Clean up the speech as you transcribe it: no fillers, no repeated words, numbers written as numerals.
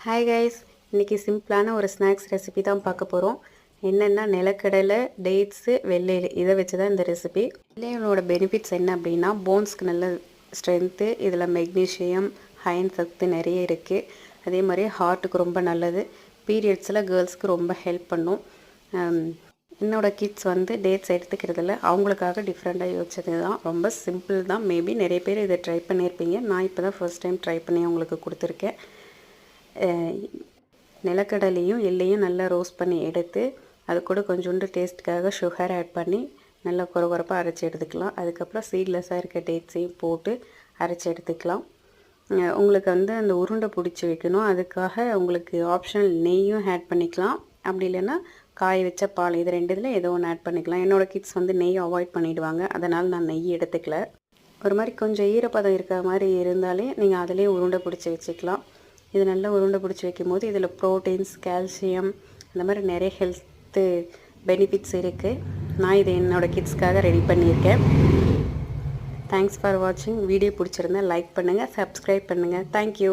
Hi guys, இன்றைக்கி சிம்பிளான ஒரு ஸ்நாக்ஸ் ரெசிபி தான் பார்க்க போகிறோம். என்னென்னா நிலக்கடலை, டேட்ஸு, வெள்ளை இதை வச்சு தான் இந்த ரெசிபி. வெள்ளையோட பெனிஃபிட்ஸ் என்ன அப்படின்னா போன்ஸ்க்கு நல்ல ஸ்ட்ரென்த்து, இதில் மெக்னீஷியம், அயன் சத்து நிறைய இருக்குது. அதே மாதிரி ஹார்ட்டுக்கு ரொம்ப நல்லது. பீரியட்ஸில் கேர்ள்ஸ்க்கு ரொம்ப ஹெல்ப் பண்ணும். என்னோடய கிட்ஸ் டேட்ஸ் எடுத்துக்கிறதில்ல, அவங்களுக்காக டிஃப்ரெண்ட்டாக யோசிச்சது தான். ரொம்ப சிம்பிள் தான். மேபி நிறைய பேர் இதை ட்ரை பண்ணியிருப்பீங்க. நான் இப்போ தான் ஃபர்ஸ்ட் டைம் ட்ரை பண்ணி அவங்களுக்கு கொடுத்துருக்கேன். நிலக்கடலையும் எள்ளையும் நல்லா ரோஸ்ட் பண்ணி எடுத்து அது கூட கொஞ்சோண்டு டேஸ்ட்டுக்காக சுகர் ஆட் பண்ணி நல்லா குறப்பாக அரைச்சி எடுத்துக்கலாம். அதுக்கப்புறம் சீட்லெஸ்ஸாக இருக்க டேட்ஸையும் போட்டு அரைச்சி எடுத்துக்கலாம். உங்களுக்கு அந்த உருண்டை பிடிச்சி வைக்கணும். அதுக்காக உங்களுக்கு ஆப்ஷனல் நெய்யும் ஆட் பண்ணிக்கலாம். அப்படி இல்லைன்னா காய வச்ச பால், இது ரெண்டுத்தில் ஏதோ ஒன்று ஆட் பண்ணிக்கலாம். என்னோடய கிட்ஸ் நெய் அவாய்ட் பண்ணிவிடுவாங்க, அதனால் நான் நெய் எடுத்துக்கல. ஒரு மாதிரி கொஞ்சம் ஈரப்பதம் இருக்கிற மாதிரி இருந்தாலே நீங்கள் அதிலே உருண்டை பிடிச்சி வச்சுக்கலாம். இது நல்லா உருண்டை பிடிச்சி வைக்கும் போது இதில் ப்ரோட்டீன்ஸ், கால்சியம், இந்த மாதிரி நிறைய ஹெல்த்து பெனிஃபிட்ஸ் இருக்குது. நான் இதை என்னோடய கிட்ஸ்க்காக ரெடி பண்ணியிருக்கேன். தேங்க்ஸ் ஃபார் வாட்சிங். வீடியோ பிடிச்சிருந்தா லைக் பண்ணுங்கள், சப்ஸ்கிரைப் பண்ணுங்கள். தேங்க்யூ.